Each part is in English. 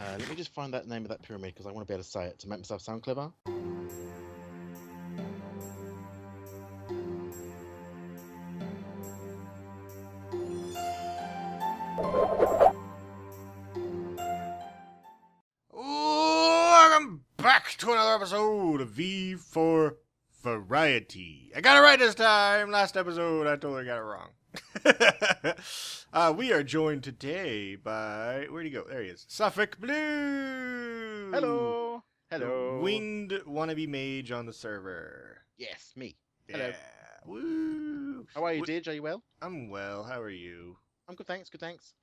Let me just find that name of that pyramid because I want to be able to say it to make myself sound clever. Welcome back to another episode of V4 Variety. I got it right this time. Last episode, I totally got it wrong. We are joined today by... Where'd he go? There he is. Suffolk Blue! Hello! Hello! The winged wannabe mage on the server. Yes, me. Yeah. Hello. Woo! How are you, Didge? Are you well? I'm well. How are you? I'm good, thanks. Good, thanks.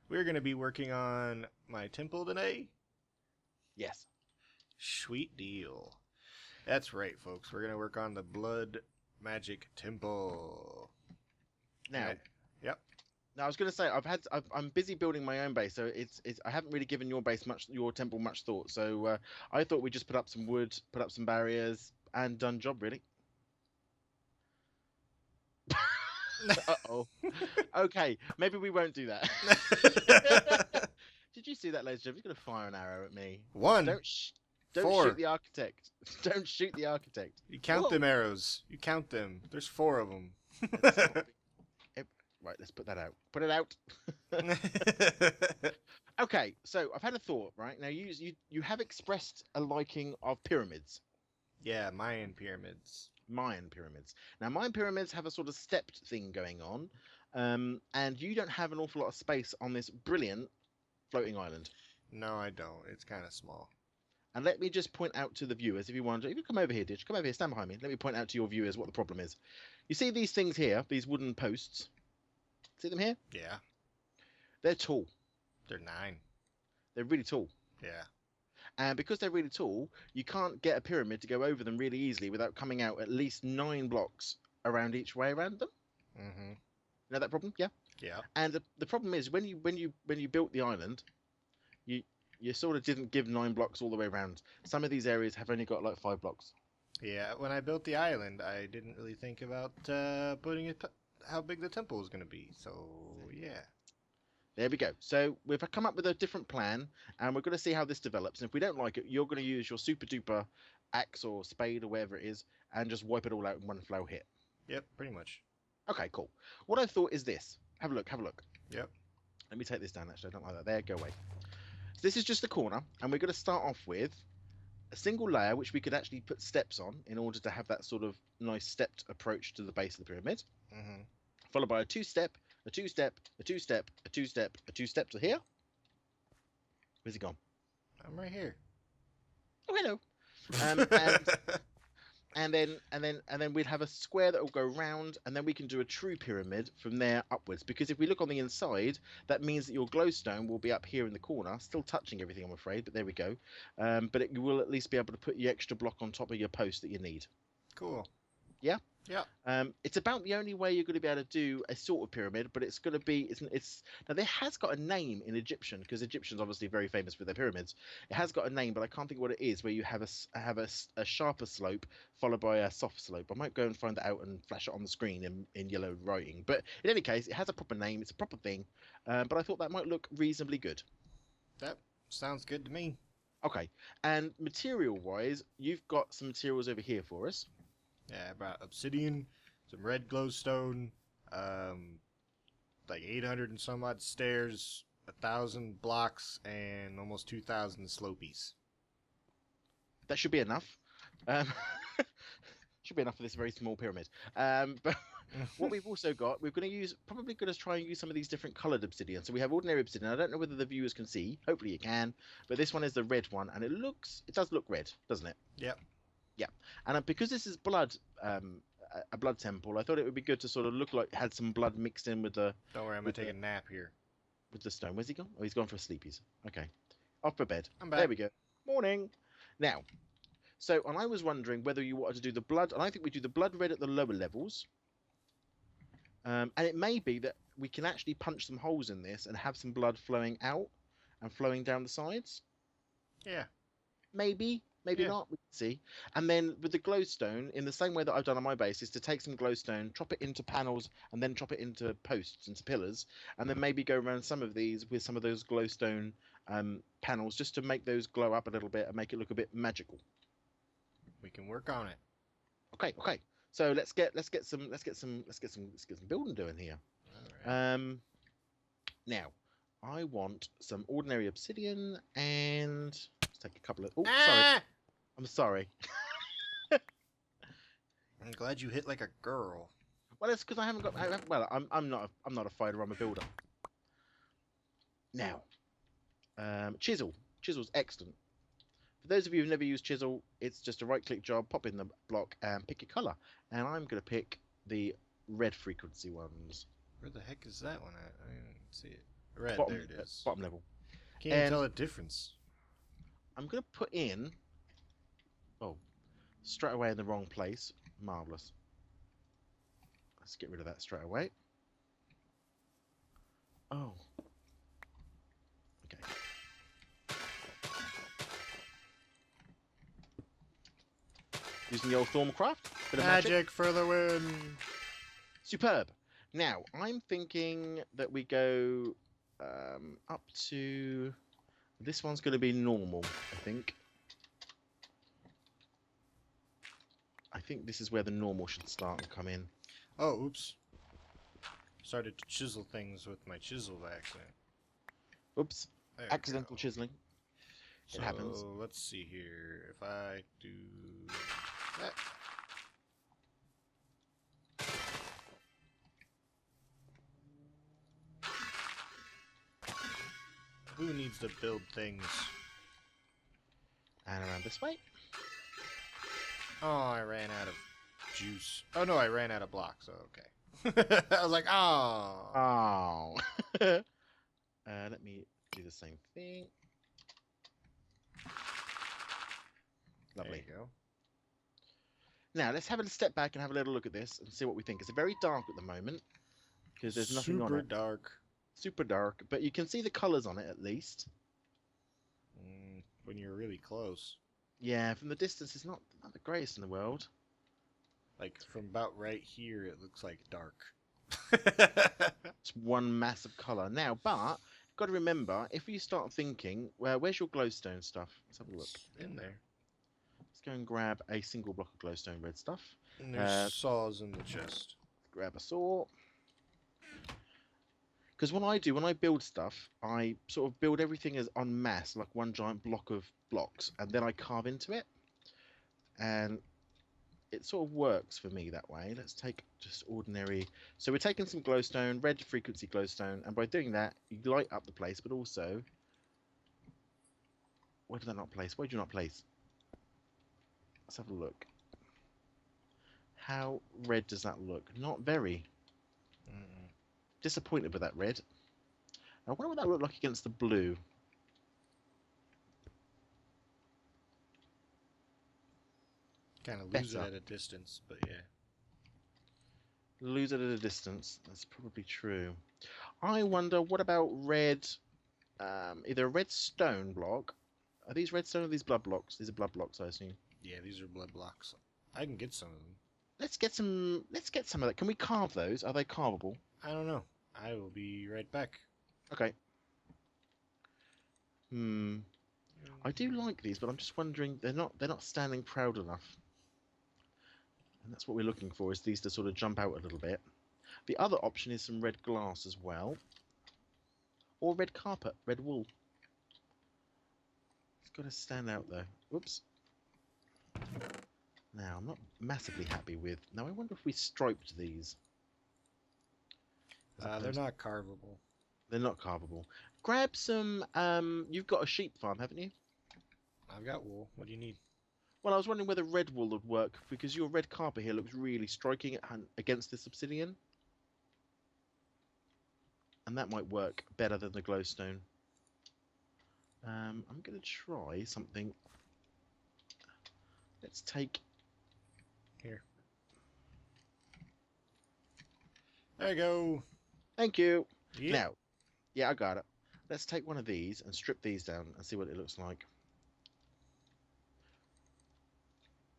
We're going to be working on my temple today. Yes. Sweet deal. That's right, folks. We're going to work on the Blood Magic Temple. Now, Yep. now I was going to say I'm busy building my own base, so it's I haven't really given your temple much thought. So I thought we'd just put up some wood, put up some barriers, and done job really. Uh-oh. Okay, maybe we won't do that. Did you see that, ladies and gentlemen? He's going to fire an arrow at me. One. Don't Four. shoot the architect. Don't shoot the architect. You count Whoa. them arrows. You count them. There's 4 of them. Right, let's put that out. Put it out. Okay, so I've had a thought, right? Now, you have expressed a liking of pyramids. Yeah, Mayan pyramids. Mayan pyramids. Now, Mayan pyramids have a sort of stepped thing going on, and you don't have an awful lot of space on this brilliant floating island. No, I don't. It's kind of small. And let me just point out to the viewers, if you come over here, Ditch, come over here, stand behind me. Let me point out to your viewers what the problem is. You see these things here, these wooden posts? See them here? Yeah. They're tall. They're 9. They're really tall. Yeah. And because they're really tall, you can't get a pyramid to go over them really easily without coming out at least 9 blocks around each way around them. Mm-hmm. You know that problem? Yeah. Yeah. And the problem is when you built the island, you sort of didn't give 9 blocks all the way around. Some of these areas have only got like 5 blocks. Yeah, when I built the island, I didn't really think about putting it how big the temple was going to be. So, yeah. There we go. So we've come up with a different plan, and we're going to see how this develops. And if we don't like it, you're going to use your super duper axe or spade or whatever it is, and just wipe it all out in one flow hit. Yep, pretty much. Okay, cool. What I thought is this. Have a look. Have a look. Yep. Let me take this down. Actually, I don't like that. There, go away. So this is just the corner, and we're going to start off with a single layer, which we could actually put steps on in order to have that sort of nice stepped approach to the base of the pyramid. Mm-hmm. Followed by a 2-step, a 2-step, a 2-step, a 2-step, a 2-step to here. Where's he gone? I'm right here. Oh, hello. And then we'd have a square that will go round, and then we can do a true pyramid from there upwards. Because if we look on the inside, that means that your glowstone will be up here in the corner, still touching everything, I'm afraid. But there we go. But you will at least be able to put your extra block on top of your post that you need. Cool. Yeah. Yeah. It's about the only way you're going to be able to do a sort of pyramid, but it's going to be it's now there has got a name in Egyptian, because Egyptians obviously very famous for their pyramids. It has got a name, but I can't think what it is. Where you have a sharper slope followed by a soft slope. I might go and find that out and flash it on the screen in yellow writing. But in any case, it has a proper name. It's a proper thing. But I thought that might look reasonably good. That sounds good to me. Okay, and material-wise, you've got some materials over here for us. Yeah, I brought obsidian, some red glowstone, like 800 and some odd stairs, 1,000 blocks, and almost 2,000 slopies. That should be enough. Should be enough for this very small pyramid. But what we've also got, we're going to probably going to try and use some of these different coloured obsidian. So we have ordinary obsidian. I don't know whether the viewers can see. Hopefully you can. But this one is the red one, and it does look red, doesn't it? Yep. Yeah, and because this is a blood temple, I thought it would be good to sort of look like it had some blood mixed in with the. Don't worry, I'm gonna take a nap here. With the stone. Where's he gone? Oh, he's gone for sleepies. Okay, off for bed. I'm back. There we go. Morning. Now, and I was wondering whether you wanted to do the blood, and I think we do the blood red at the lower levels. And it may be that we can actually punch some holes in this and have some blood flowing out and flowing down the sides. Yeah. Maybe not, we can see. And then with the glowstone, in the same way that I've done on my base, is to take some glowstone, chop it into panels, and then chop it into posts, into pillars, and then maybe go around some of these with some of those glowstone panels just to make those glow up a little bit and make it look a bit magical. We can work on it. Okay, okay. So let's get some building doing here. All right. Now, I want some ordinary obsidian and let's take a couple of. Oh, sorry. Ah! I'm sorry. I'm glad you hit like a girl. Well, it's because I haven't got. Well, I'm not a fighter. I'm a builder. Now, chisel. Chisel's excellent. For those of you who've never used chisel, it's just a right-click job, pop in the block, and pick your color. And I'm going to pick the red frequency ones. Where the heck is that one at? I didn't see it. Red, Bottom, there it is. Bottom level. Can't even tell the difference. I'm going to put in... Oh, straight away in the wrong place. Marvellous. Let's get rid of that straight away. Oh. Okay. Using the old Thermalcraft. Bit of Magic for the win. Superb. Now, I'm thinking that we go up to... This one's going to be normal, I think. I think this is where the normal should start and come in. Oh, oops. Started to chisel things with my chisel by accident. Oops. There Accidental chiseling. It happens. So, let's see here. If I do that. Who needs to build things? And around this way. Oh, I ran out of juice. Oh no, I ran out of blocks. Oh, okay. I was like, oh. Oh. Let me do the same thing. Lovely. There you go. Now, let's have a step back and have a little look at this and see what we think. It's very dark at the moment because there's nothing on it. Super dark. Super dark, but you can see the colours on it at least. When you're really close. Yeah, from the distance, it's not the greatest in the world. Like, from about right here, it looks like dark. It's one massive colour. Now, but, got to remember, if you start thinking, well, where's your glowstone stuff? Let's have a look. It's in there. Let's go and grab a single block of glowstone red stuff. And there's saws in the chest. Grab a saw. Because what I do, when I build stuff, I sort of build everything as en masse, like one giant block of blocks, and then I carve into it. And it sort of works for me that way. Let's take just ordinary... So we're taking some glowstone, red frequency glowstone, and by doing that, you light up the place, but also... Where did that not place? Where did you not place? Let's have a look. How red does that look? Not very. Disappointed with that red. I wonder what that looked like against the blue. Kind of lose it at a distance, but yeah. Lose it at a distance. That's probably true. I wonder, what about red... either a red stone block. Are these red stone or these blood blocks? These are blood blocks, I assume. Yeah, these are blood blocks. I can get some of them. Let's get some of that. Can we carve those? Are they carvable? I don't know. I will be right back. Okay. I do like these, but I'm just wondering, they're not standing proud enough. And that's what we're looking for, is these to sort of jump out a little bit. The other option is some red glass as well. Or red carpet, red wool. It's got to stand out though. Whoops. Now, I'm not massively happy with... Now, I wonder if we striped these. They're not carvable. They're not carvable. Grab some... you've got a sheep farm, haven't you? I've got wool. What do you need? Well, I was wondering whether red wool would work, because your red carpet here looks really striking against this obsidian. And that might work better than the glowstone. I'm going to try something. Let's take... Here. There you go. Thank you. Yeah. Now, yeah, I got it. Let's take one of these and strip these down and see what it looks like.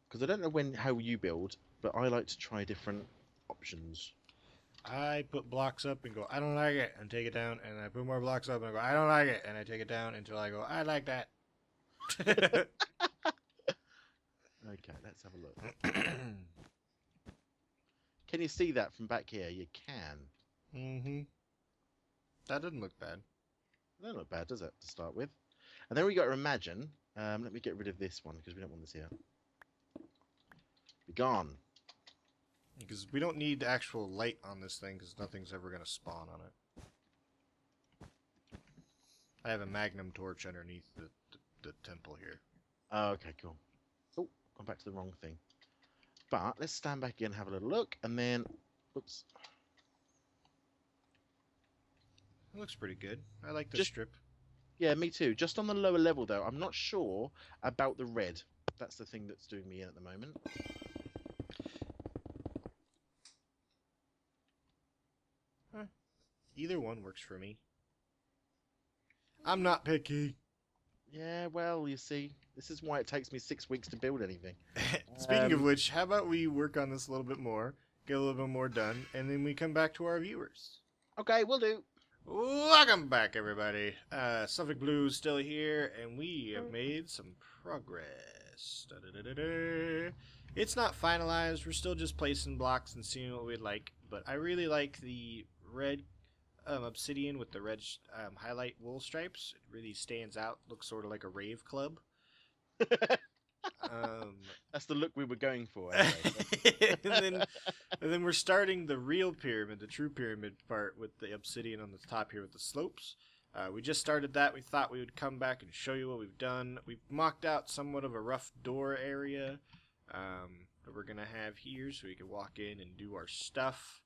Because I don't know how you build, but I like to try different options. I put blocks up and go, I don't like it, and take it down, and I put more blocks up and I go, I don't like it, and I take it down until I go, I like that. Okay, let's have a look. Can you see that from back here? You can. Mm-hmm. That doesn't look bad. That don't look bad, does it, to start with? And then we got to imagine. Let me get rid of this one because we don't want this here. Be gone. Because we don't need actual light on this thing because nothing's ever going to spawn on it. I have a magnum torch underneath the temple here. Oh, okay, cool. Oh, gone back to the wrong thing. But let's stand back again, have a little look, and then... Oops. It looks pretty good. I like this strip. Yeah, me too. Just on the lower level, though, I'm not sure about the red. That's the thing that's doing me in at the moment. Huh. Either one works for me. I'm not picky. Yeah, well, you see, this is why it takes me 6 weeks to build anything. Speaking of which, how about we work on this a little bit more, get a little bit more done, and then we come back to our viewers. Okay, we'll do. Welcome back, everybody. Suffolk Blue is still here, and we have made some progress. Da-da-da-da-da. It's not finalized. We're still just placing blocks and seeing what we'd like, but I really like the red obsidian with the red highlight wool stripes. It really stands out. Looks sort of like a rave club. That's the look we were going for. Anyway. and then we're starting the real pyramid, the true pyramid part with the obsidian on the top here with the slopes. We just started that. We thought we would come back and show you what we've done. We've mocked out somewhat of a rough door area that we're going to have here so we can walk in and do our stuff.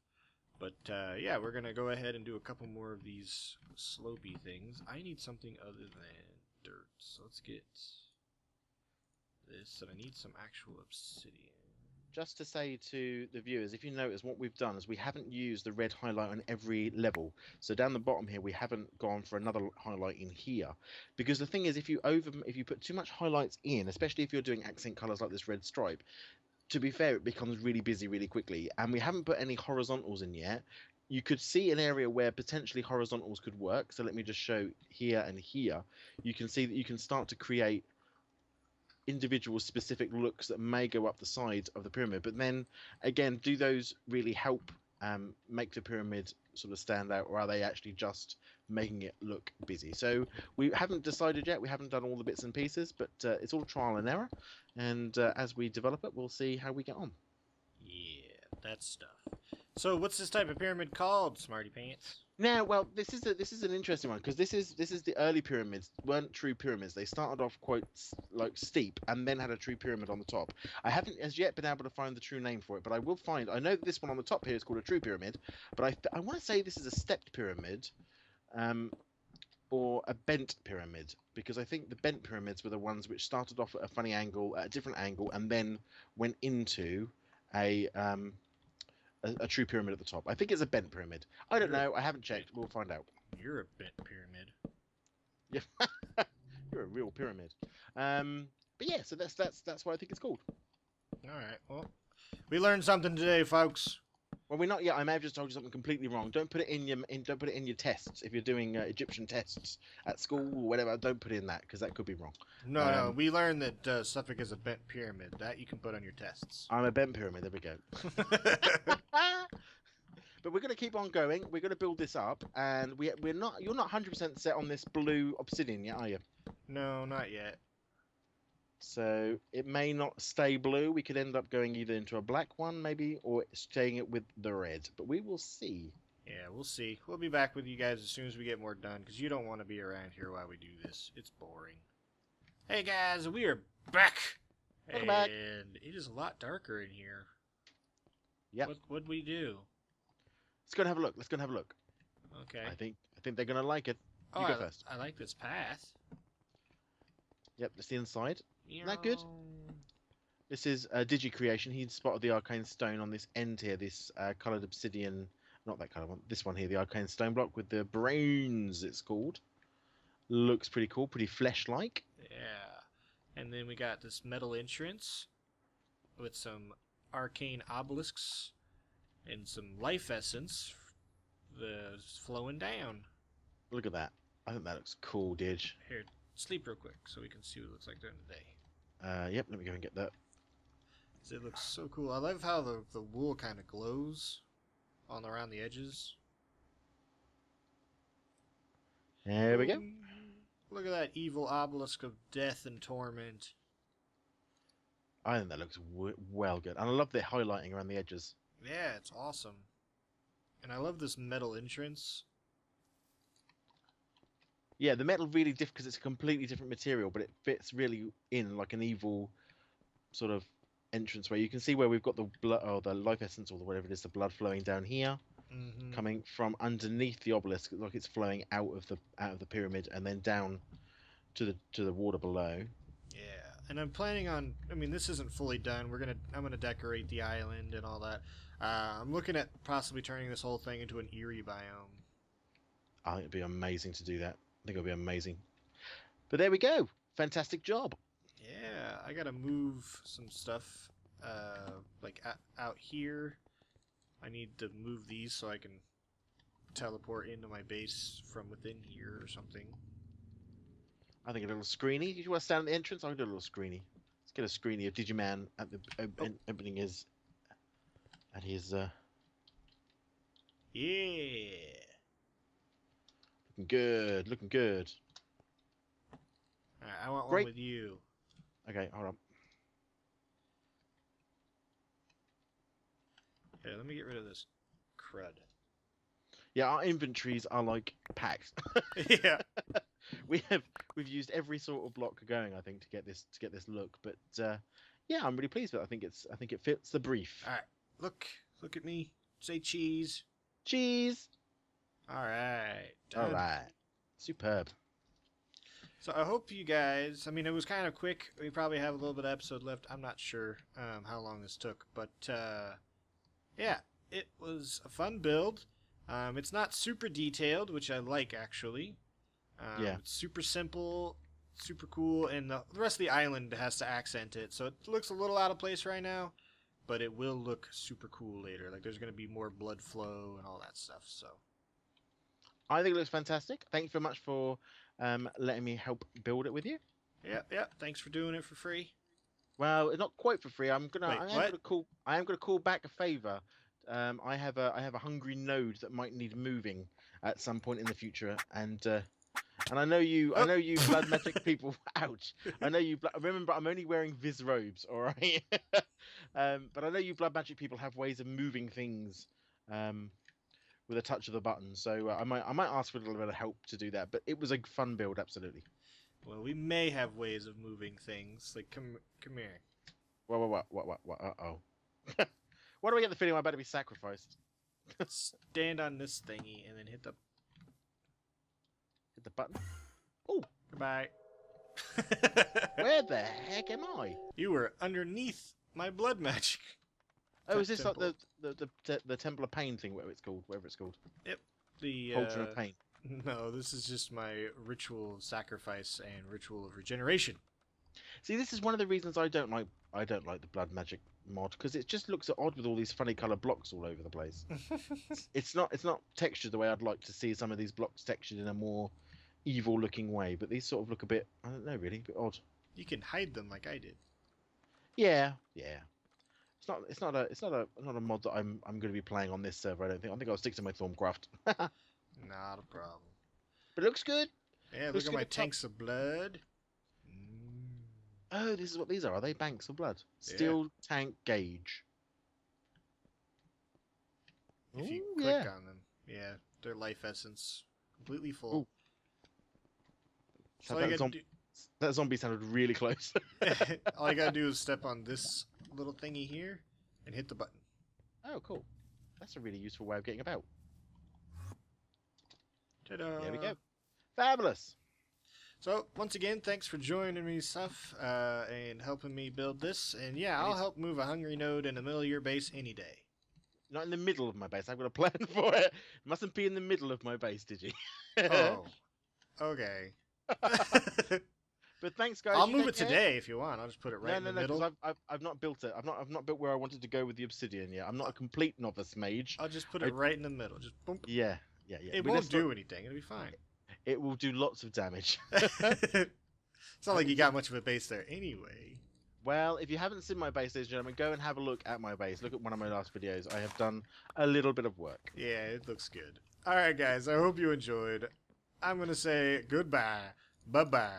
But yeah, we're going to go ahead and do a couple more of these slopey things. I need something other than dirt, so let's get this, and I need some actual obsidian. Just to say to the viewers, if you notice, what we've done is we haven't used the red highlight on every level. So down the bottom here, we haven't gone for another highlight in here, because the thing is, if you put too much highlights in, especially if you're doing accent colors like this red stripe, to be fair, it becomes really busy really quickly. And we haven't put any horizontals in yet. You could see an area where potentially horizontals could work. So let me just show here and here. You can see that you can start to create individual specific looks that may go up the sides of the pyramid, but then again, do those really help make the pyramid sort of stand out, or are they actually just making it look busy? So we haven't decided yet. We haven't done all the bits and pieces, but it's all trial and error, and as we develop it, we'll see how we get on. Yeah, that stuff. So what's this type of pyramid called, Smarty Pants? Now, well, this is an interesting one, because this is the early pyramids weren't true pyramids. They started off quite like steep and then had a true pyramid on the top. I haven't as yet been able to find the true name for it, but I will find. I know that this one on the top here is called a true pyramid, but I want to say this is a stepped pyramid, or a bent pyramid, because I think the bent pyramids were the ones which started off at a funny angle, at a different angle, and then went into a true pyramid at the top. I think it's a bent pyramid. I don't know. I haven't checked. We'll find out. You're a bent pyramid. Yeah, you're a real pyramid. But yeah, so that's what I think it's called. All right. Well, we learned something today, folks. Well, we're not yet. I may have just told you something completely wrong. Don't put it in your tests if you're doing Egyptian tests at school or whatever. Don't put in that, because that could be wrong. No. We learned that Suffolk is a bent pyramid. That you can put on your tests. I'm a bent pyramid. There we go. But we're going to keep on going. We're going to build this up, and you're not 100% set on this blue obsidian yet, are you? No, not yet. So it may not stay blue. We could end up going either into a black one, maybe, or staying it with the red. But we will see. Yeah, we'll see. We'll be back with you guys as soon as we get more done, because you don't want to be around here while we do this. It's boring. Hey guys, we are back! Welcome back. And it is a lot darker in here. Yep. What'd we do? Let's go and have a look. Let's go and have a look. Okay. I think they're going to like it. You go first. I like this path. Yep, that's the inside. Isn't that good? This is Digi Creation. He spotted the arcane stone on this end here, this coloured obsidian, not that colour one, this one here, the arcane stone block with the brains, it's called. Looks pretty cool, pretty flesh-like. Yeah. And then we got this metal entrance with some arcane obelisks And some life essence that's flowing down. Look at that. I think that looks cool, Dig. Here, sleep real quick so we can see what it looks like during the day. Yep, let me go and get that. It looks so cool. I love how the wool kind of glows on around the edges. There we go. Look at that evil obelisk of death and torment. I think that looks well good. And I love the highlighting around the edges. Yeah, it's awesome. And I love this metal entrance. Yeah, the metal really different because it's a completely different material, but it fits really in like an evil sort of entrance where you can see where we've got the blood or the life essence or whatever it is, the blood flowing down here, coming from underneath the obelisk, like it's flowing out of the pyramid and then down to the water below. Yeah, and I'm planning on. I mean, this isn't fully done. I'm gonna decorate the island and all that. I'm looking at possibly turning this whole thing into an eerie biome. I think it'd be amazing to do that. I think it'll be amazing. But there we go. Fantastic job. Yeah, I gotta move some stuff, like out here. I need to move these so I can teleport into my base from within here or something. I think a little screeny. Did you want to stand at the entrance? I'll do a little screeny. Let's get a screeny of Digiman at the opening his. At his. Yeah. Looking good. Looking good. Alright, I want Great. one with you. Okay, hold on. Here, let me get rid of this crud. Yeah, our inventories are like packed. Yeah. We've used every sort of block going, I think, to get this look. But yeah, I'm really pleased with it. I think it fits the brief. All right, look at me. Say cheese. Cheese. All right. All right. Superb. So I hope you guys. I mean, it was kind of quick. We probably have a little bit of episode left. I'm not sure how long this took, but yeah, it was a fun build. It's not super detailed, which I like actually. Yeah. It's super simple, super cool, and the rest of the island has to accent it. So it looks a little out of place right now, but it will look super cool later. Like there's going to be more blood flow and all that stuff. So I think it looks fantastic. Thank you very much for letting me help build it with you. Yeah. Thanks for doing it for free. Well, it's not quite for free. I am gonna call back a favour. I have a hungry node that might need moving at some point in the future, and I know you blood magic people. Ouch! I know you. Remember, I'm only wearing Viz robes, all right. But I know you blood magic people have ways of moving things, with a touch of the button. So I might ask for a little bit of help to do that. But it was a fun build, absolutely. Well, we may have ways of moving things. Like, come here. What? Uh-oh. Why do I get the feeling I'm about to be sacrificed? Stand on this thingy and then hit the button. Oh, goodbye. Where the heck am I? You were underneath my blood magic. Oh, is this temple. Like the Temple of Pain thing, whatever it's called? Yep. The Cauldron of Pain. No, this is just my ritual of sacrifice and ritual of regeneration. See, this is one of the reasons I don't like the blood magic mod, because it just looks odd with all these funny colored blocks all over the place. it's not textured the way I'd like to see some of these blocks textured in a more evil looking way, but these sort of look a bit, I don't know, really, a bit odd. You can hide them like I did. Yeah. It's not a mod that I'm going to be playing on this server. I think I'll stick to my Thorncraft. Not a problem. But it looks good. Yeah, look at my tanks of blood. Oh, this is what these are. Are they banks of blood? Steel tank gauge. If you click on them, they're life essence, completely full. Ooh. So that zombie sounded really close. All I gotta do is step on this little thingy here and hit the button. Oh, cool. That's a really useful way of getting about. Ta-da! There we go. Fabulous. So, once again, thanks for joining me, Suf, and helping me build this. And yeah, I'll help move a hungry node in the middle of your base any day. Not in the middle of my base. I've got a plan for it. Mustn't be in the middle of my base, did you? Oh. Okay. But thanks, guys. I'll You move take it care. today if you want. I'll just put it right in the middle. No, because I've not built it. I've not built where I wanted to go with the obsidian yet. I'm not a complete novice mage. I'll just put it right in the middle. Just boom. Yeah. It won't do anything. It'll be fine. It will do lots of damage. It's not like you got much of a base there anyway. Well, if you haven't seen my base, ladies and gentlemen, go and have a look at my base. Look at one of my last videos. I have done a little bit of work. Yeah, it looks good. Alright, guys. I hope you enjoyed. I'm going to say goodbye. Bye-bye.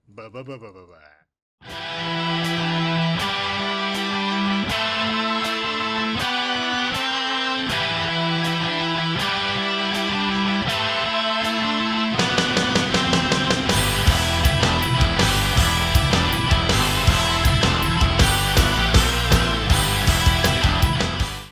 Bye-bye-bye-bye-bye.